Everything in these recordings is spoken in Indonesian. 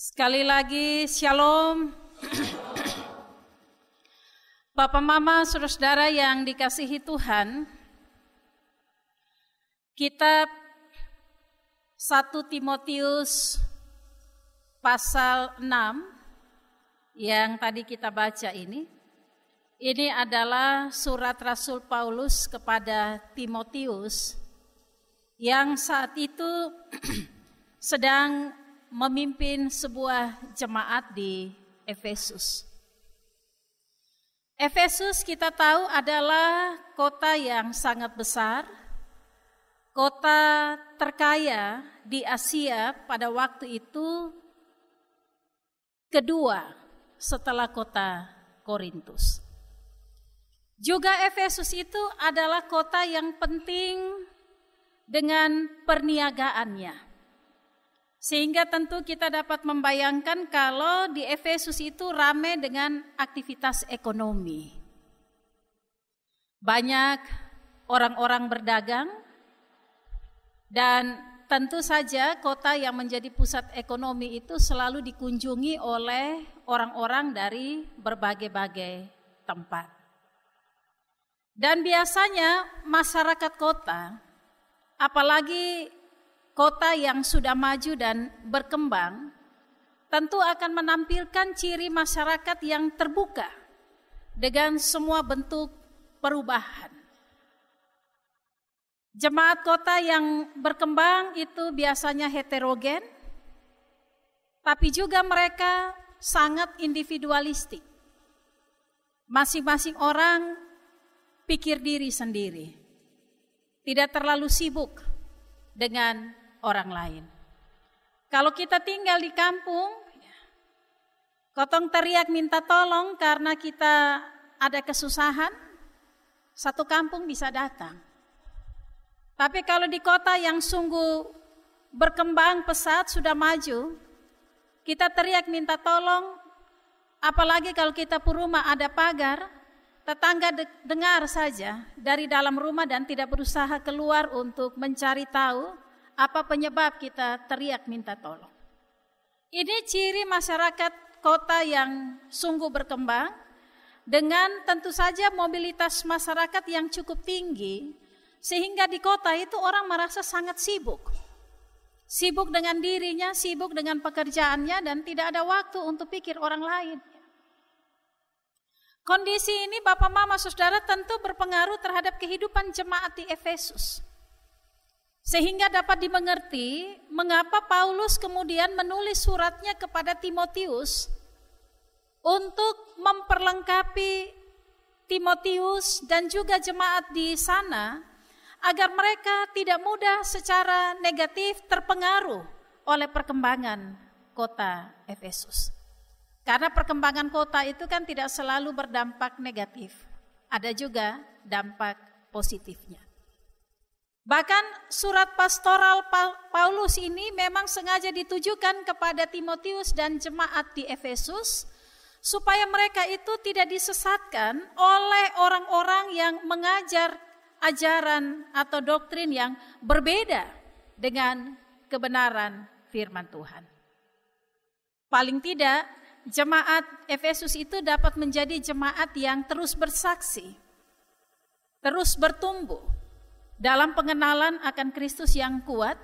Sekali lagi, Shalom. Bapak, Mama, Saudara-saudara yang dikasihi Tuhan, kitab 1 Timotius pasal 6 yang tadi kita baca ini adalah surat Rasul Paulus kepada Timotius yang saat itu sedang memimpin sebuah jemaat di Efesus. Efesus kita tahu adalah kota yang sangat besar, kota terkaya di Asia pada waktu itu, kedua setelah kota Korintus. Juga Efesus itu adalah kota yang penting dengan perniagaannya. Sehingga tentu kita dapat membayangkan kalau di Efesus itu ramai dengan aktivitas ekonomi. Banyak orang-orang berdagang dan tentu saja kota yang menjadi pusat ekonomi itu selalu dikunjungi oleh orang-orang dari berbagai-bagai tempat. Dan biasanya masyarakat kota, apalagi kota yang sudah maju dan berkembang, tentu akan menampilkan ciri masyarakat yang terbuka dengan semua bentuk perubahan. Jemaat kota yang berkembang itu biasanya heterogen, tapi juga mereka sangat individualistik. Masing-masing orang pikir diri sendiri, tidak terlalu sibuk dengan orang lain. Kalau kita tinggal di kampung, kotong teriak minta tolong karena kita ada kesusahan, satu kampung bisa datang. Tapi kalau di kota yang sungguh berkembang pesat, sudah maju, kita teriak minta tolong, apalagi kalau kita rumah ada pagar, tetangga dengar saja dari dalam rumah dan tidak berusaha keluar untuk mencari tahu apa penyebab kita teriak minta tolong. Ini ciri masyarakat kota yang sungguh berkembang dengan tentu saja mobilitas masyarakat yang cukup tinggi, sehingga di kota itu orang merasa sangat sibuk. Sibuk dengan dirinya, sibuk dengan pekerjaannya dan tidak ada waktu untuk pikir orang lain. Kondisi ini Bapak, Mama, Saudara tentu berpengaruh terhadap kehidupan jemaat di Efesus. Sehingga dapat dimengerti mengapa Paulus kemudian menulis suratnya kepada Timotius untuk memperlengkapi Timotius dan juga jemaat di sana agar mereka tidak mudah secara negatif terpengaruh oleh perkembangan kota Efesus. Karena perkembangan kota itu kan tidak selalu berdampak negatif, ada juga dampak positifnya. Bahkan surat pastoral Paulus ini memang sengaja ditujukan kepada Timotius dan jemaat di Efesus supaya mereka itu tidak disesatkan oleh orang-orang yang mengajar ajaran atau doktrin yang berbeda dengan kebenaran firman Tuhan. Paling tidak, jemaat Efesus itu dapat menjadi jemaat yang terus bersaksi, terus bertumbuh dalam pengenalan akan Kristus yang kuat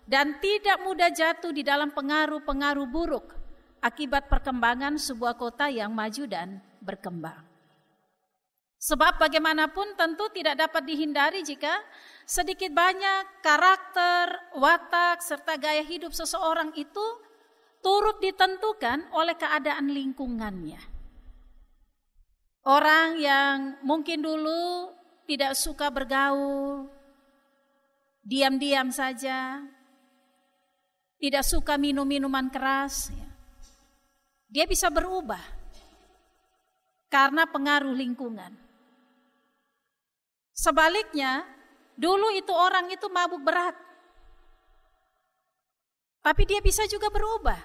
dan tidak mudah jatuh di dalam pengaruh-pengaruh buruk akibat perkembangan sebuah kota yang maju dan berkembang. Sebab bagaimanapun tentu tidak dapat dihindari jika sedikit banyak karakter, watak, serta gaya hidup seseorang itu turut ditentukan oleh keadaan lingkungannya. Orang yang mungkin dulu tidak suka bergaul, diam-diam saja, tidak suka minum minuman keras, dia bisa berubah karena pengaruh lingkungan. Sebaliknya, dulu itu orang itu mabuk berat, tapi dia bisa juga berubah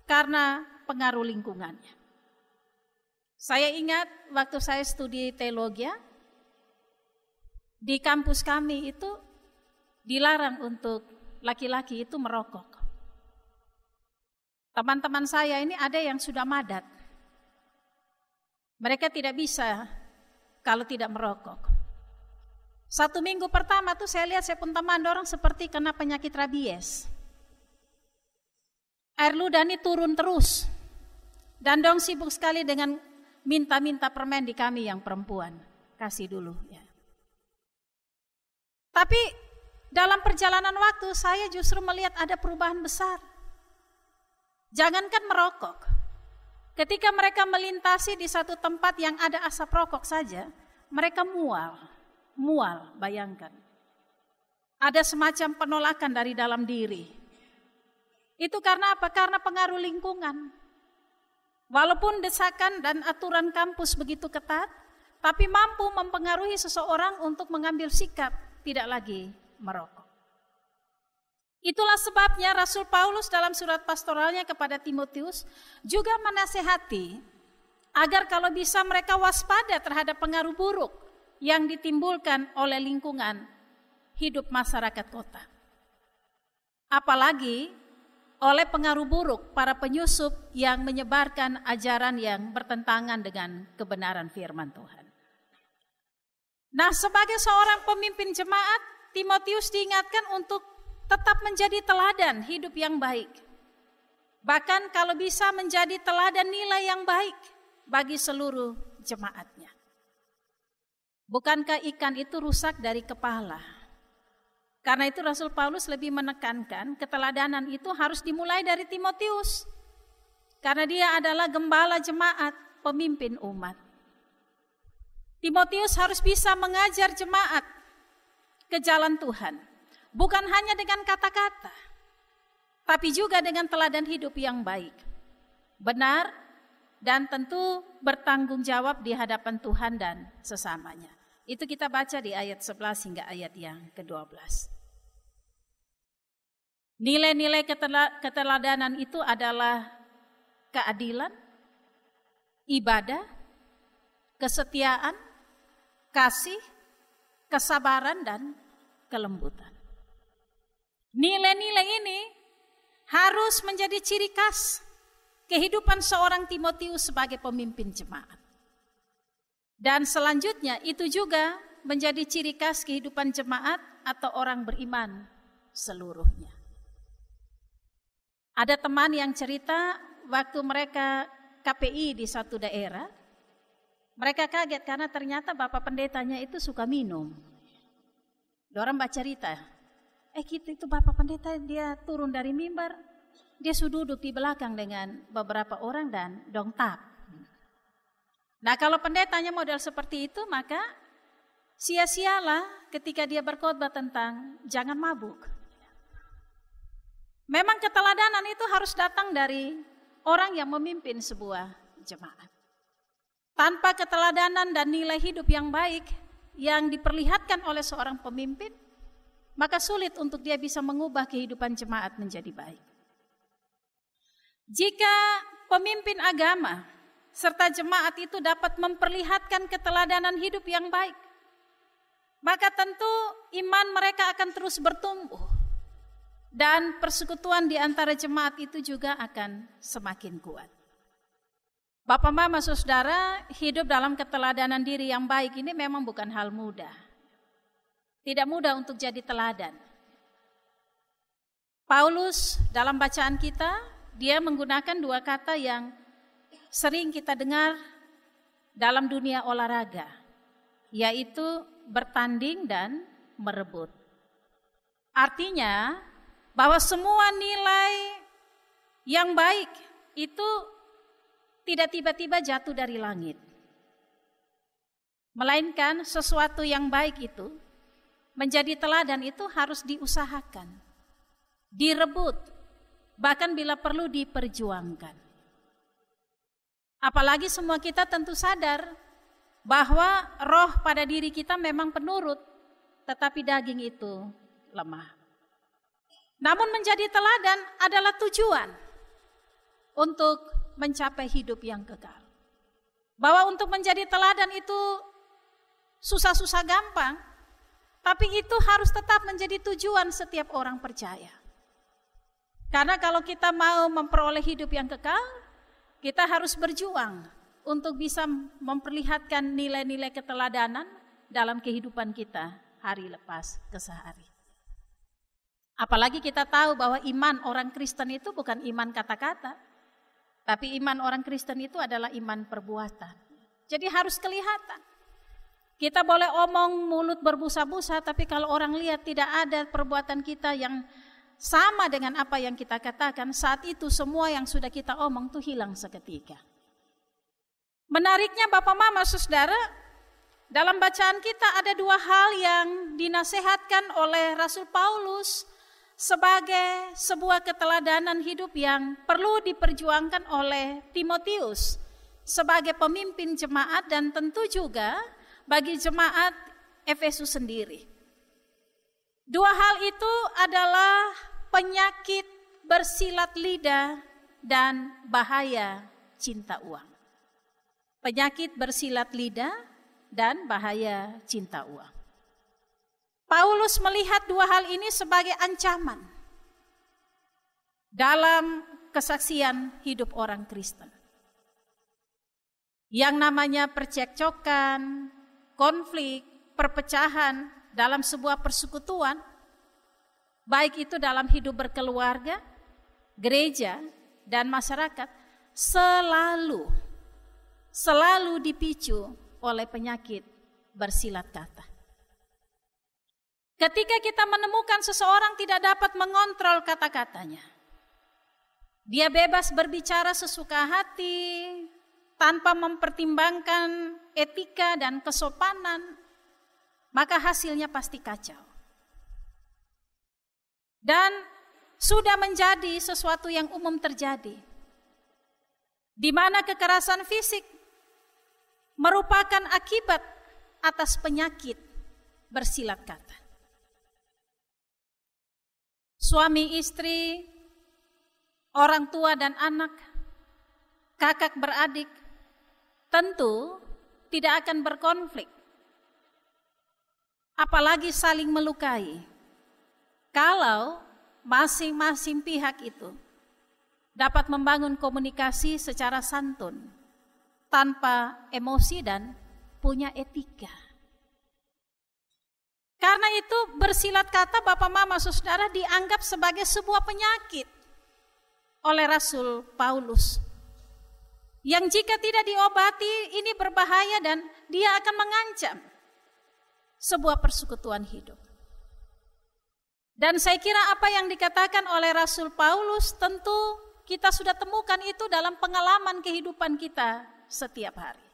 karena pengaruh lingkungannya. Saya ingat waktu saya studi teologi, di kampus kami itu dilarang untuk laki-laki itu merokok. Teman-teman saya ini ada yang sudah madat. Mereka tidak bisa kalau tidak merokok. 1 minggu pertama tuh saya lihat saya pun teman orang seperti kena penyakit rabies. Air ludah ini turun terus. Dan dong sibuk sekali dengan minta-minta permen di kami yang perempuan. Kasih dulu ya. Tapi dalam perjalanan waktu saya justru melihat ada perubahan besar. Jangankan merokok. Ketika mereka melintasi di satu tempat yang ada asap rokok saja, mereka mual, bayangkan. Ada semacam penolakan dari dalam diri. Itu karena apa? Karena pengaruh lingkungan. Walaupun desakan dan aturan kampus begitu ketat, tapi mampu mempengaruhi seseorang untuk mengambil sikap tidak lagi merokok. Itulah sebabnya Rasul Paulus dalam surat pastoralnya kepada Timotius juga menasehati agar kalau bisa mereka waspada terhadap pengaruh buruk yang ditimbulkan oleh lingkungan hidup masyarakat kota. Apalagi oleh pengaruh buruk para penyusup yang menyebarkan ajaran yang bertentangan dengan kebenaran firman Tuhan. Nah, sebagai seorang pemimpin jemaat, Timotius diingatkan untuk tetap menjadi teladan hidup yang baik. Bahkan kalau bisa menjadi teladan nilai yang baik bagi seluruh jemaatnya. Bukankah ikan itu rusak dari kepala? Karena itu Rasul Paulus lebih menekankan keteladanan itu harus dimulai dari Timotius. Karena dia adalah gembala jemaat, pemimpin umat. Timotius harus bisa mengajar jemaat ke jalan Tuhan. Bukan hanya dengan kata-kata, tapi juga dengan teladan hidup yang baik. Benar dan tentu bertanggung jawab di hadapan Tuhan dan sesamanya. Itu kita baca di ayat 11 hingga ayat yang ke-12. Nilai-nilai keteladanan itu adalah keadilan, ibadah, kesetiaan, kasih, kesabaran, dan kelembutan. Nilai-nilai ini harus menjadi ciri khas kehidupan seorang Timotius sebagai pemimpin jemaat. Dan selanjutnya itu juga menjadi ciri khas kehidupan jemaat atau orang beriman seluruhnya. Ada teman yang cerita waktu mereka KPI di satu daerah, mereka kaget karena ternyata bapak pendetanya itu suka minum. Orang baca cerita, kita itu bapak pendeta dia turun dari mimbar, dia sudah duduk di belakang dengan beberapa orang dan dongtap. Nah, kalau pendetanya model seperti itu, maka sia-sialah ketika dia berkhotbah tentang jangan mabuk. Memang keteladanan itu harus datang dari orang yang memimpin sebuah jemaat. Tanpa keteladanan dan nilai hidup yang baik yang diperlihatkan oleh seorang pemimpin, maka sulit untuk dia bisa mengubah kehidupan jemaat menjadi baik. Jika pemimpin agama serta jemaat itu dapat memperlihatkan keteladanan hidup yang baik, maka tentu iman mereka akan terus bertumbuh dan persekutuan di antara jemaat itu juga akan semakin kuat. Bapak, Mama, Saudara, hidup dalam keteladanan diri yang baik ini memang bukan hal mudah. Tidak mudah untuk jadi teladan. Paulus dalam bacaan kita, dia menggunakan 2 kata yang sering kita dengar dalam dunia olahraga, yaitu bertanding dan merebut. Artinya bahwa semua nilai yang baik itu tidak tiba-tiba jatuh dari langit. Melainkan sesuatu yang baik itu menjadi teladan itu harus diusahakan, direbut, bahkan bila perlu diperjuangkan. Apalagi semua kita tentu sadar bahwa roh pada diri kita memang penurut, tetapi daging itu lemah. Namun menjadi teladan adalah tujuan untuk mencapai hidup yang kekal. Bahwa untuk menjadi teladan itu susah-susah gampang, tapi itu harus tetap menjadi tujuan setiap orang percaya. Karena kalau kita mau memperoleh hidup yang kekal, kita harus berjuang untuk bisa memperlihatkan nilai-nilai keteladanan dalam kehidupan kita hari lepas ke sehari. Apalagi kita tahu bahwa iman orang Kristen itu bukan iman kata-kata, tapi iman orang Kristen itu adalah iman perbuatan. Jadi harus kelihatan. Kita boleh omong mulut berbusa-busa, tapi kalau orang lihat tidak ada perbuatan kita yang sama dengan apa yang kita katakan, saat itu semua yang sudah kita omong itu hilang seketika. Menariknya Bapak Mama Saudara, dalam bacaan kita ada dua hal yang dinasihatkan oleh Rasul Paulus sebagai sebuah keteladanan hidup yang perlu diperjuangkan oleh Timotius sebagai pemimpin jemaat dan tentu juga bagi jemaat Efesus sendiri. Dua hal itu adalah penyakit bersilat lidah dan bahaya cinta uang. Penyakit bersilat lidah dan bahaya cinta uang. Paulus melihat dua hal ini sebagai ancaman dalam kesaksian hidup orang Kristen. Yang namanya percekcokan, konflik, perpecahan dalam sebuah persekutuan, baik itu dalam hidup berkeluarga, gereja, dan masyarakat, selalu dipicu oleh penyakit bersilat kata. Ketika kita menemukan seseorang tidak dapat mengontrol kata-katanya, dia bebas berbicara sesuka hati, tanpa mempertimbangkan etika dan kesopanan, maka hasilnya pasti kacau. Dan sudah menjadi sesuatu yang umum terjadi, di mana kekerasan fisik merupakan akibat atas penyakit bersilat kata. Suami istri, orang tua dan anak, kakak beradik, tentu tidak akan berkonflik, apalagi saling melukai, kalau masing-masing pihak itu dapat membangun komunikasi secara santun, tanpa emosi dan punya etika. Karena itu bersilat kata Bapak Mama Saudara dianggap sebagai sebuah penyakit oleh Rasul Paulus, yang jika tidak diobati ini berbahaya dan dia akan mengancam sebuah persekutuan hidup. Dan saya kira apa yang dikatakan oleh Rasul Paulus tentu kita sudah temukan itu dalam pengalaman kehidupan kita setiap hari.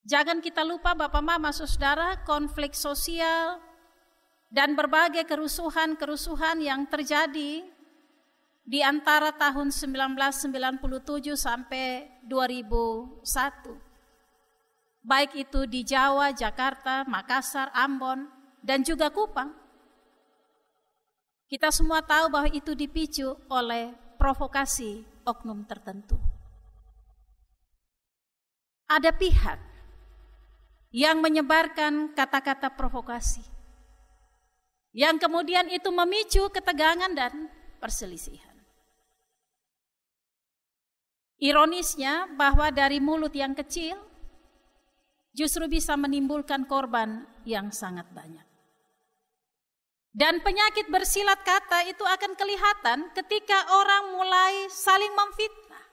Jangan kita lupa Bapak Mama Saudara, konflik sosial dan berbagai kerusuhan-kerusuhan yang terjadi di antara tahun 1997 sampai 2001. Baik itu di Jawa, Jakarta, Makassar, Ambon, dan juga Kupang. Kita semua tahu bahwa itu dipicu oleh provokasi oknum tertentu. Ada pihak yang menyebarkan kata-kata provokasi, yang kemudian itu memicu ketegangan dan perselisihan. Ironisnya bahwa dari mulut yang kecil justru bisa menimbulkan korban yang sangat banyak. Dan penyakit bersilat kata itu akan kelihatan ketika orang mulai saling memfitnah,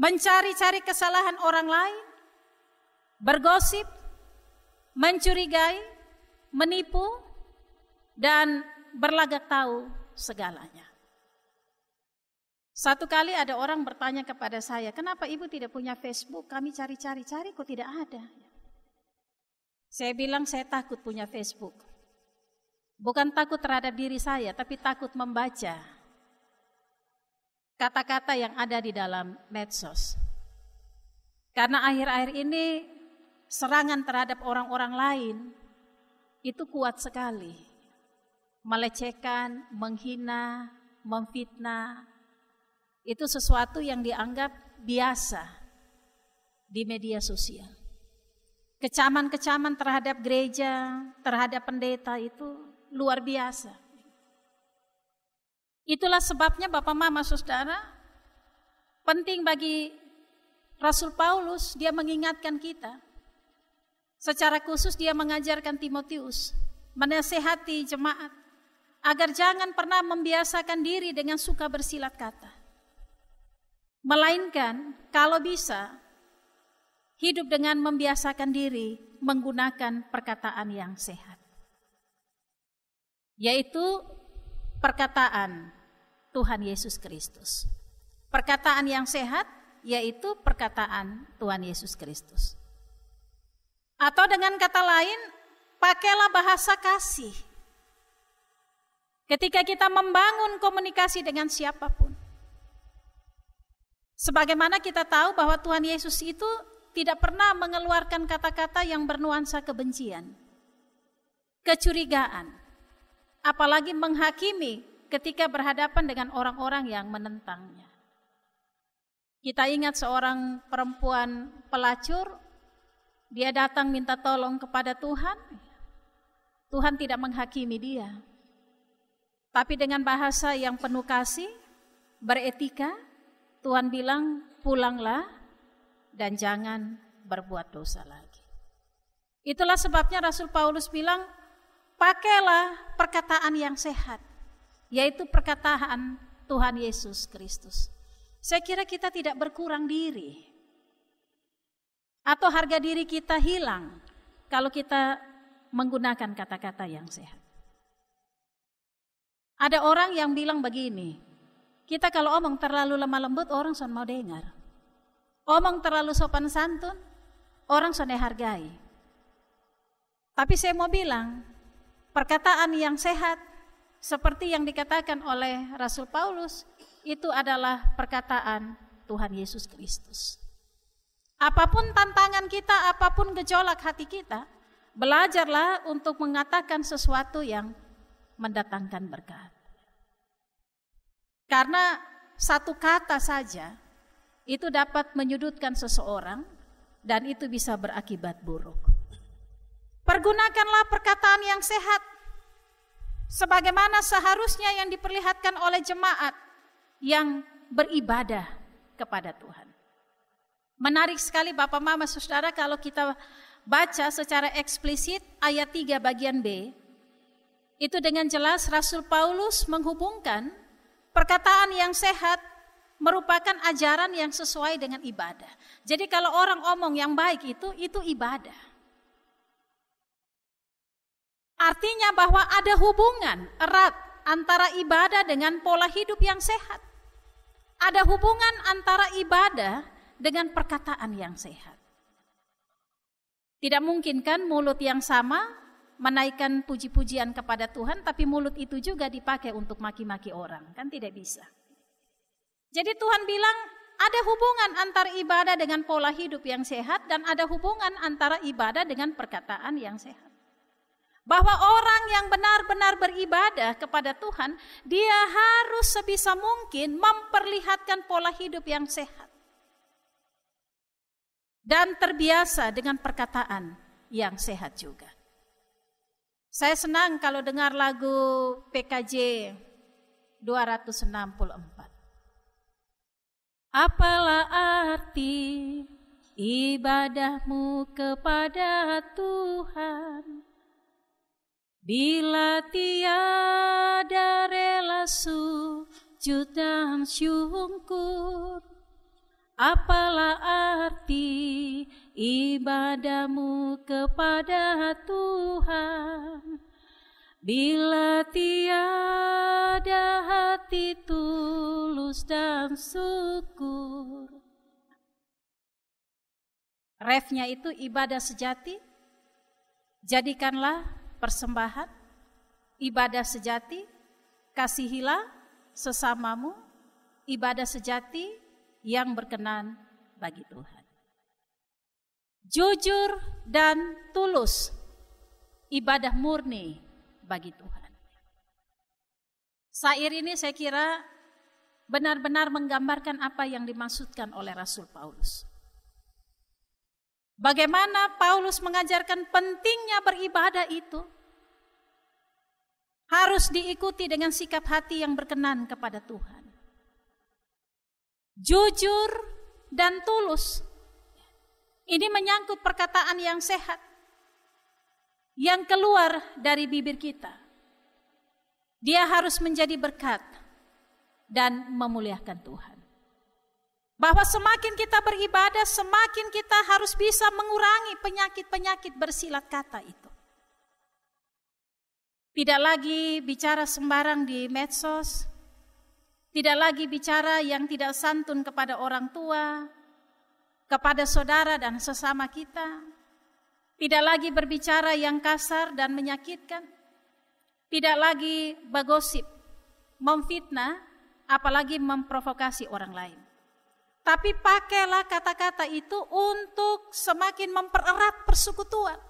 mencari-cari kesalahan orang lain, bergosip, mencurigai, menipu, dan berlagak tahu segalanya. Satu kali ada orang bertanya kepada saya, kenapa ibu tidak punya Facebook? Kami cari-cari kok tidak ada. Saya bilang saya takut punya Facebook. Bukan takut terhadap diri saya, tapi takut membaca kata-kata yang ada di dalam medsos. Karena akhir-akhir ini serangan terhadap orang-orang lain itu kuat sekali. Melecehkan, menghina, memfitnah, itu sesuatu yang dianggap biasa di media sosial. Kecaman-kecaman terhadap gereja, terhadap pendeta itu luar biasa. Itulah sebabnya Bapak Mama Saudara, penting bagi Rasul Paulus, dia mengingatkan kita. Secara khusus dia mengajarkan Timotius, menasehati jemaat, agar jangan pernah membiasakan diri dengan suka bersilat kata. Melainkan kalau bisa, hidup dengan membiasakan diri menggunakan perkataan yang sehat. Yaitu perkataan Tuhan Yesus Kristus. Perkataan yang sehat yaitu perkataan Tuhan Yesus Kristus. Atau dengan kata lain, pakailah bahasa kasih. Ketika kita membangun komunikasi dengan siapapun. Sebagaimana kita tahu bahwa Tuhan Yesus itu tidak pernah mengeluarkan kata-kata yang bernuansa kebencian, kecurigaan, apalagi menghakimi ketika berhadapan dengan orang-orang yang menentangnya. Kita ingat seorang perempuan pelacur, dia datang minta tolong kepada Tuhan. Tuhan tidak menghakimi dia. Tapi dengan bahasa yang penuh kasih, beretika, Tuhan bilang, pulanglah dan jangan berbuat dosa lagi. Itulah sebabnya Rasul Paulus bilang, pakailah perkataan yang sehat, yaitu perkataan Tuhan Yesus Kristus. Saya kira kita tidak berkurang diri. Atau harga diri kita hilang kalau kita menggunakan kata-kata yang sehat. Ada orang yang bilang begini, kita kalau omong terlalu lemah lembut orang son mau dengar. Omong terlalu sopan santun, orang son hargai. Tapi saya mau bilang, perkataan yang sehat seperti yang dikatakan oleh Rasul Paulus, itu adalah perkataan Tuhan Yesus Kristus. Apapun tantangan kita, apapun gejolak hati kita, belajarlah untuk mengatakan sesuatu yang mendatangkan berkat. Karena satu kata saja itu dapat menyudutkan seseorang dan itu bisa berakibat buruk. Pergunakanlah perkataan yang sehat sebagaimana seharusnya yang diperlihatkan oleh jemaat yang beribadah kepada Tuhan. Menarik sekali Bapak Mama Saudara kalau kita baca secara eksplisit ayat 3 bagian B. Itu dengan jelas Rasul Paulus menghubungkan perkataan yang sehat merupakan ajaran yang sesuai dengan ibadah. Jadi kalau orang omong yang baik itu ibadah. Artinya bahwa ada hubungan erat antara ibadah dengan pola hidup yang sehat. Ada hubungan antara ibadah dengan perkataan yang sehat. Tidak mungkin kan mulut yang sama menaikkan puji-pujian kepada Tuhan, tapi mulut itu juga dipakai untuk maki-maki orang, kan tidak bisa. Jadi Tuhan bilang ada hubungan antara ibadah dengan pola hidup yang sehat dan ada hubungan antara ibadah dengan perkataan yang sehat. Bahwa orang yang benar-benar beribadah kepada Tuhan, dia harus sebisa mungkin memperlihatkan pola hidup yang sehat. Dan terbiasa dengan perkataan yang sehat juga. Saya senang kalau dengar lagu PKJ 264. Apalah arti ibadahmu kepada Tuhan, bila tiada rela sujud dan syukur. Apalah arti ibadahmu kepada Tuhan, bila tiada hati tulus dan syukur. Refnya itu ibadah sejati, jadikanlah persembahan, ibadah sejati, kasihilah sesamamu, ibadah sejati yang berkenan bagi Tuhan. Jujur dan tulus, ibadah murni bagi Tuhan. Syair ini saya kira benar-benar menggambarkan apa yang dimaksudkan oleh Rasul Paulus. Bagaimana Paulus mengajarkan pentingnya beribadah itu. harus diikuti dengan sikap hati yang berkenan kepada Tuhan. Jujur dan tulus. Ini menyangkut perkataan yang sehat yang keluar dari bibir kita. Dia harus menjadi berkat dan memuliakan Tuhan. Bahwa semakin kita beribadah, semakin kita harus bisa mengurangi penyakit-penyakit bersilat kata itu. Tidak lagi bicara sembarang di medsos, tidak lagi bicara yang tidak santun kepada orang tua, kepada saudara dan sesama kita, tidak lagi berbicara yang kasar dan menyakitkan, tidak lagi bergosip, memfitnah, apalagi memprovokasi orang lain. Tapi pakailah kata-kata itu untuk semakin mempererat persekutuan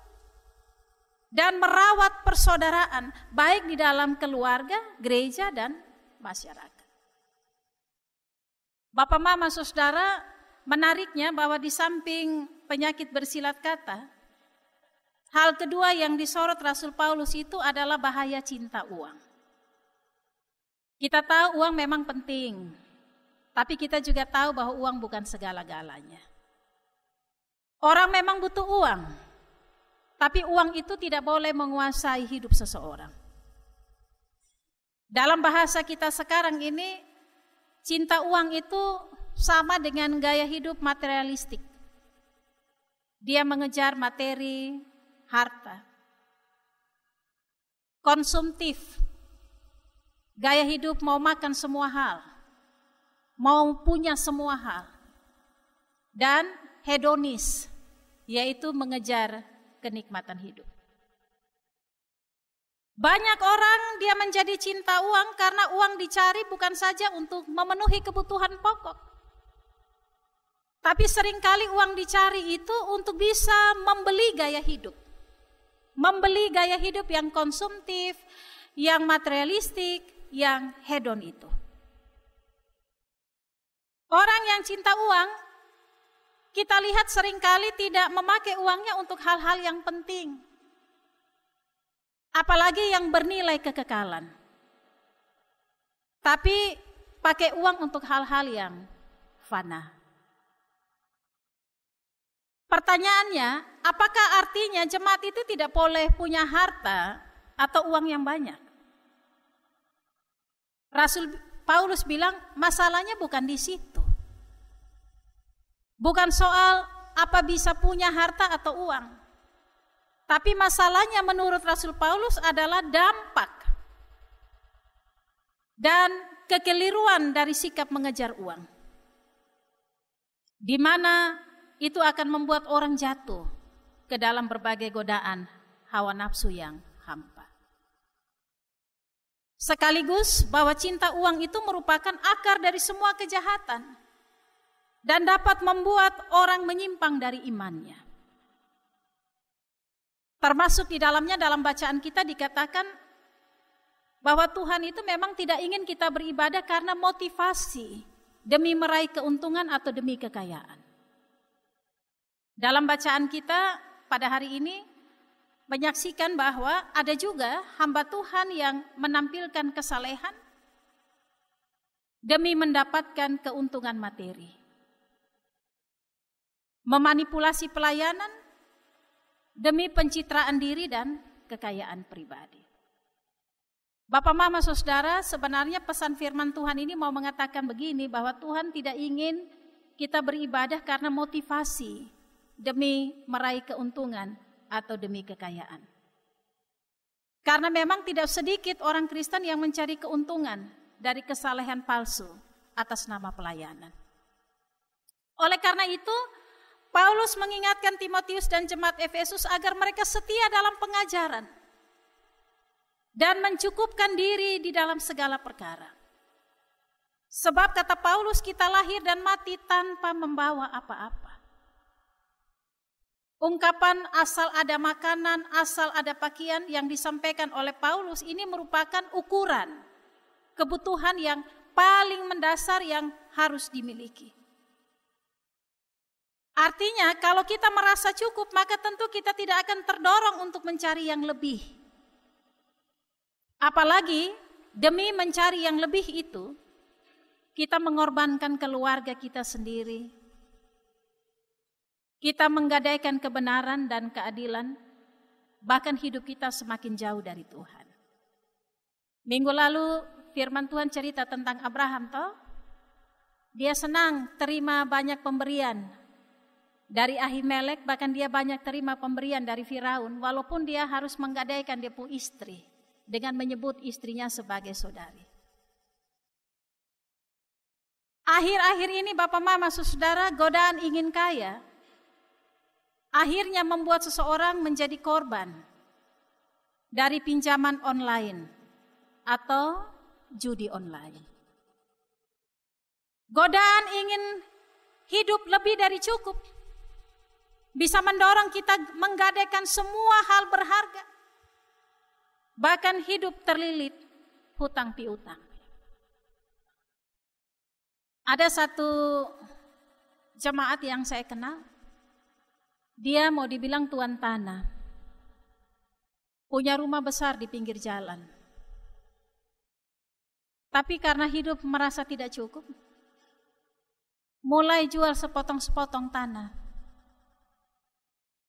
dan merawat persaudaraan, baik di dalam keluarga, gereja, dan masyarakat. Bapak, mama, saudara, menariknya bahwa di samping penyakit bersilat kata, hal kedua yang disorot Rasul Paulus itu adalah bahaya cinta uang. Kita tahu uang memang penting, tapi kita juga tahu bahwa uang bukan segala-galanya. Orang memang butuh uang, tapi uang itu tidak boleh menguasai hidup seseorang. Dalam bahasa kita sekarang ini, cinta uang itu sama dengan gaya hidup materialistik. Dia mengejar materi, harta. Konsumtif. Gaya hidup mau makan semua hal. Mau punya semua hal. Dan hedonis, yaitu mengejar kenikmatan hidup. Banyak orang dia menjadi cinta uang karena uang dicari bukan saja untuk memenuhi kebutuhan pokok. Tapi seringkali uang dicari itu untuk bisa membeli gaya hidup. Membeli gaya hidup yang konsumtif, yang materialistik, yang hedon itu. Orang yang cinta uang, kita lihat seringkali tidak memakai uangnya untuk hal-hal yang penting. Apalagi yang bernilai kekekalan. Tapi pakai uang untuk hal-hal yang fana. Pertanyaannya, apakah artinya jemaat itu tidak boleh punya harta atau uang yang banyak? Rasul Paulus bilang masalahnya bukan di situ. Bukan soal apa bisa punya harta atau uang. Tapi masalahnya menurut Rasul Paulus adalah dampak dan kekeliruan dari sikap mengejar uang. Di mana itu akan membuat orang jatuh ke dalam berbagai godaan hawa nafsu yang hampa. Sekaligus bahwa cinta uang itu merupakan akar dari semua kejahatan dan dapat membuat orang menyimpang dari imannya. Termasuk di dalamnya dalam bacaan kita dikatakan bahwa Tuhan itu memang tidak ingin kita beribadah karena motivasi demi meraih keuntungan atau demi kekayaan. Dalam bacaan kita pada hari ini menyaksikan bahwa ada juga hamba Tuhan yang menampilkan kesalehan demi mendapatkan keuntungan materi. Memanipulasi pelayanan demi pencitraan diri dan kekayaan pribadi. Bapak, mama, saudara, sebenarnya pesan firman Tuhan ini mau mengatakan begini, bahwa Tuhan tidak ingin kita beribadah karena motivasi demi meraih keuntungan atau demi kekayaan. Karena memang tidak sedikit orang Kristen yang mencari keuntungan dari kesalehan palsu atas nama pelayanan. Oleh karena itu, Paulus mengingatkan Timotius dan jemaat Efesus agar mereka setia dalam pengajaran dan mencukupkan diri di dalam segala perkara. Sebab kata Paulus, kita lahir dan mati tanpa membawa apa-apa. Ungkapan asal ada makanan, asal ada pakaian yang disampaikan oleh Paulus ini merupakan ukuran kebutuhan yang paling mendasar yang harus dimiliki. Artinya kalau kita merasa cukup, maka tentu kita tidak akan terdorong untuk mencari yang lebih. Apalagi demi mencari yang lebih itu, kita mengorbankan keluarga kita sendiri. Kita menggadaikan kebenaran dan keadilan, bahkan hidup kita semakin jauh dari Tuhan. Minggu lalu firman Tuhan cerita tentang Abraham toh. Dia senang terima banyak pemberian dari Ahimelek, bahkan dia banyak terima pemberian dari Firaun, walaupun dia harus menggadaikan dia punya istri dengan menyebut istrinya sebagai saudari. Akhir-akhir ini Bapak Mama Saudara, godaan ingin kaya akhirnya membuat seseorang menjadi korban dari pinjaman online atau judi online. Godaan ingin hidup lebih dari cukup bisa mendorong kita menggadaikan semua hal berharga, bahkan hidup terlilit hutang piutang. Ada satu jemaat yang saya kenal, dia mau dibilang tuan tanah, punya rumah besar di pinggir jalan. Tapi karena hidup merasa tidak cukup, mulai jual sepotong-sepotong tanah.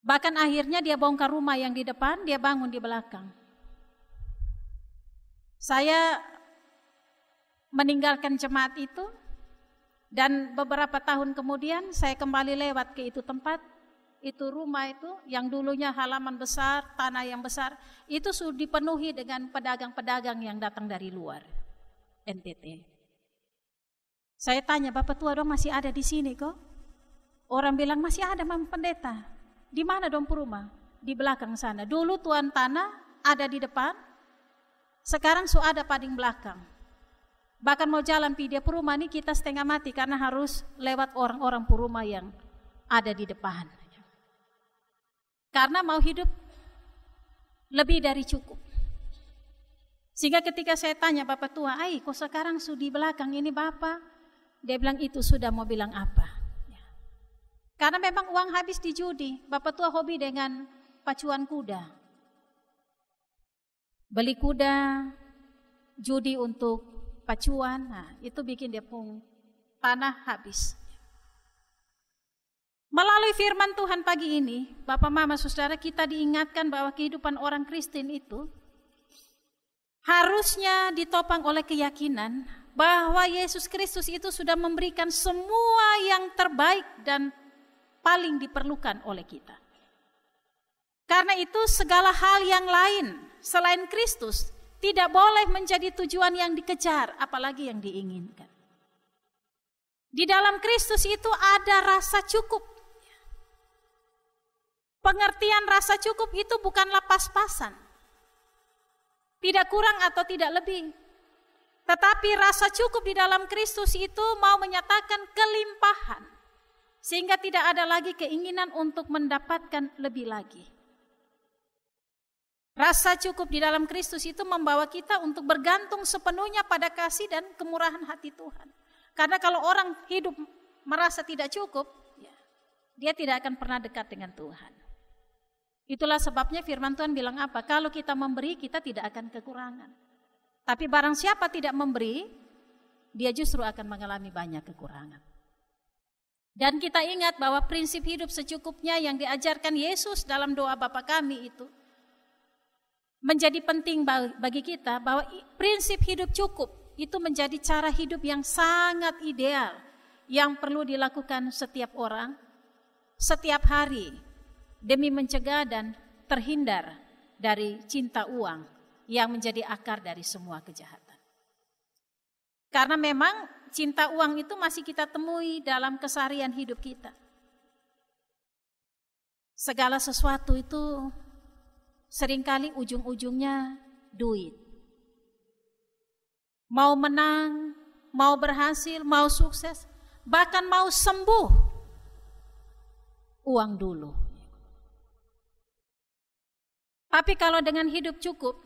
Bahkan akhirnya dia bongkar rumah yang di depan, dia bangun di belakang. Saya meninggalkan jemaat itu, dan beberapa tahun kemudian saya kembali lewat ke itu tempat. Itu rumah itu yang dulunya halaman besar, tanah yang besar, itu sudah dipenuhi dengan pedagang-pedagang yang datang dari luar NTT. Saya tanya, Bapak tua dong masih ada di sini kok? Orang bilang masih ada Mam Pendeta. Di mana dong rumah? Di belakang sana. Dulu tuan tanah ada di depan, sekarang sudah ada paling belakang. Bahkan mau jalan pi dia rumah ini kita setengah mati karena harus lewat orang-orang rumah yang ada di depan. Karena mau hidup lebih dari cukup. Sehingga ketika saya tanya Bapak tua, kok sekarang sudah di belakang ini Bapak? Dia bilang itu sudah mau bilang apa? Karena memang uang habis di judi. Bapak tua hobi dengan pacuan kuda. Beli kuda, judi untuk pacuan, nah itu bikin dia pun tanah habis. Melalui firman Tuhan pagi ini, Bapak Mama Saudara, kita diingatkan bahwa kehidupan orang Kristen itu harusnya ditopang oleh keyakinan bahwa Yesus Kristus itu sudah memberikan semua yang terbaik dan paling diperlukan oleh kita. Karena itu segala hal yang lain selain Kristus tidak boleh menjadi tujuan yang dikejar, apalagi yang diinginkan. Di dalam Kristus itu ada rasa cukup. Pengertian rasa cukup itu bukanlah pas-pasan. Tidak kurang atau tidak lebih. Tetapi rasa cukup di dalam Kristus itu mau menyatakan kelimpahan. Sehingga tidak ada lagi keinginan untuk mendapatkan lebih lagi. Rasa cukup di dalam Kristus itu membawa kita untuk bergantung sepenuhnya pada kasih dan kemurahan hati Tuhan. Karena kalau orang hidup merasa tidak cukup, dia tidak akan pernah dekat dengan Tuhan. Itulah sebabnya firman Tuhan bilang apa? Kalau kita memberi, kita tidak akan kekurangan. Tapi barang siapa tidak memberi, dia justru akan mengalami banyak kekurangan. Dan kita ingat bahwa prinsip hidup secukupnya yang diajarkan Yesus dalam doa Bapa kami itu menjadi penting bagi kita, bahwa prinsip hidup cukup itu menjadi cara hidup yang sangat ideal yang perlu dilakukan setiap orang, setiap hari demi mencegah dan terhindar dari cinta uang yang menjadi akar dari semua kejahatan. Karena memang cinta uang itu masih kita temui dalam keseharian hidup kita. Segala sesuatu itu seringkali ujung-ujungnya duit. Mau menang, mau berhasil, mau sukses, bahkan mau sembuh, uang dulu. Tapi kalau dengan hidup cukup,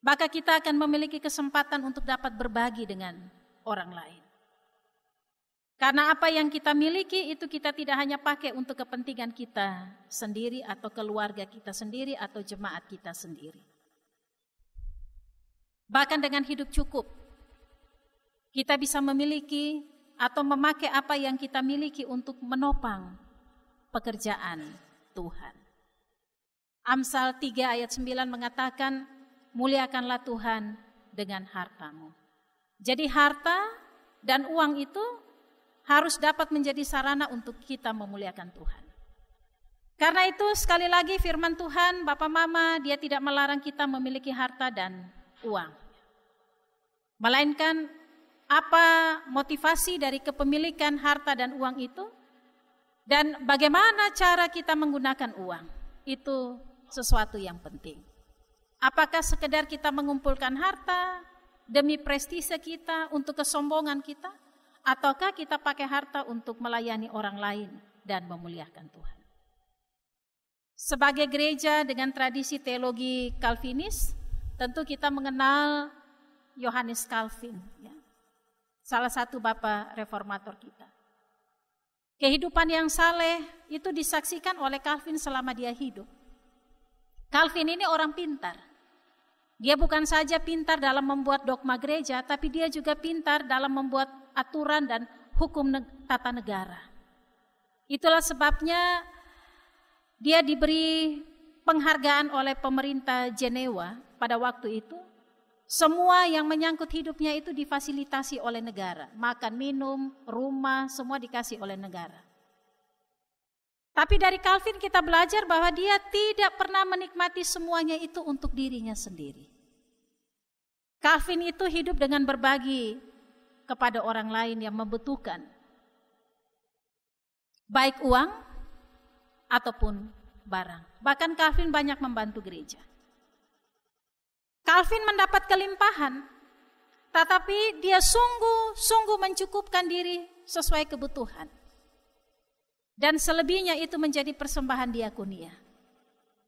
maka kita akan memiliki kesempatan untuk dapat berbagi dengan orang lain. Karena apa yang kita miliki itu kita tidak hanya pakai untuk kepentingan kita sendiri atau keluarga kita sendiri atau jemaat kita sendiri. Bahkan dengan hidup cukup, kita bisa memiliki atau memakai apa yang kita miliki untuk menopang pekerjaan Tuhan. Amsal 3 ayat 9 mengatakan, muliakanlah Tuhan dengan hartamu. Jadi harta dan uang itu harus dapat menjadi sarana untuk kita memuliakan Tuhan. Karena itu sekali lagi firman Tuhan, Bapak Mama, dia tidak melarang kita memiliki harta dan uang. Melainkan apa motivasi dari kepemilikan harta dan uang itu, dan bagaimana cara kita menggunakan uang. Itu sesuatu yang penting. Apakah sekedar kita mengumpulkan harta demi prestise kita, untuk kesombongan kita, ataukah kita pakai harta untuk melayani orang lain dan memuliakan Tuhan. Sebagai gereja dengan tradisi teologi Calvinis, tentu kita mengenal Yohanes Calvin, ya, salah satu bapak reformator kita. Kehidupan yang saleh itu disaksikan oleh Calvin selama dia hidup. Calvin ini orang pintar. Dia bukan saja pintar dalam membuat dogma gereja, tapi dia juga pintar dalam membuat aturan dan hukum tata negara. Itulah sebabnya dia diberi penghargaan oleh pemerintah Jenewa pada waktu itu. Semua yang menyangkut hidupnya itu difasilitasi oleh negara. Makan, minum, rumah, semua dikasih oleh negara. Tapi dari Calvin kita belajar bahwa dia tidak pernah menikmati semuanya itu untuk dirinya sendiri. Calvin itu hidup dengan berbagi kepada orang lain yang membutuhkan, baik uang ataupun barang. Bahkan Calvin banyak membantu gereja. Calvin mendapat kelimpahan, tetapi dia sungguh mencukupkan diri sesuai kebutuhan. Dan selebihnya itu menjadi persembahan diakonia.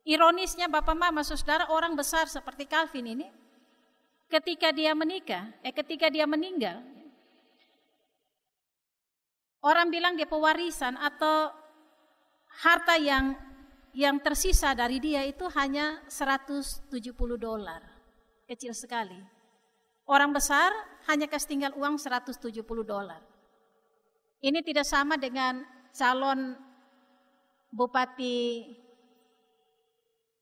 Ironisnya Bapak Mama Saudara, orang besar seperti Calvin ini, ketika dia meninggal, orang bilang dia pewarisan atau harta yang tersisa dari dia itu hanya $170. Kecil sekali. Orang besar hanya kasih tinggal uang $170. Ini tidak sama dengan calon bupati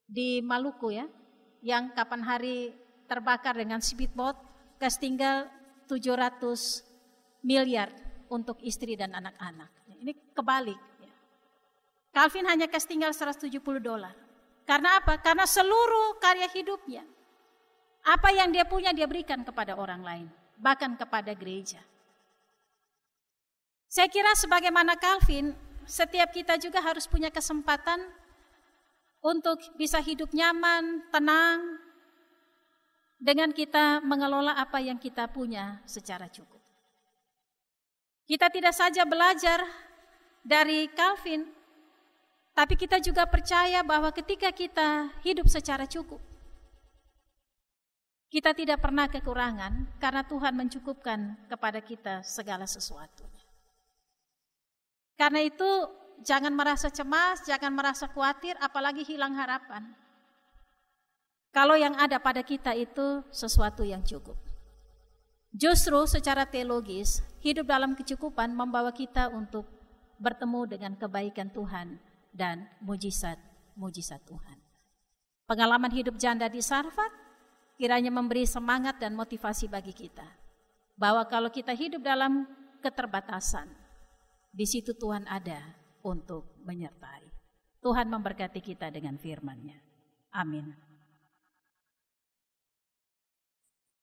di Maluku, ya, yang kapan hari terbakar dengan speedboat, kasih tinggal 700 miliar untuk istri dan anak-anak. Ini kebalik. Calvin hanya kasih tinggal $170. Karena apa? Karena seluruh karya hidupnya, apa yang dia punya dia berikan kepada orang lain, bahkan kepada gereja. Saya kira sebagaimana Calvin, setiap kita juga harus punya kesempatan untuk bisa hidup nyaman, tenang, dengan kita mengelola apa yang kita punya secara cukup. Kita tidak saja belajar dari Calvin, tapi kita juga percaya bahwa ketika kita hidup secara cukup, kita tidak pernah kekurangan karena Tuhan mencukupkan kepada kita segala sesuatu. Karena itu jangan merasa cemas, jangan merasa khawatir, apalagi hilang harapan. Kalau yang ada pada kita itu sesuatu yang cukup. Justru secara teologis, hidup dalam kecukupan membawa kita untuk bertemu dengan kebaikan Tuhan dan mujizat Tuhan. Pengalaman hidup janda di Sarfat kiranya memberi semangat dan motivasi bagi kita. Bahwa kalau kita hidup dalam keterbatasan, di situ Tuhan ada untuk menyertai. Tuhan memberkati kita dengan firman-Nya. Amin.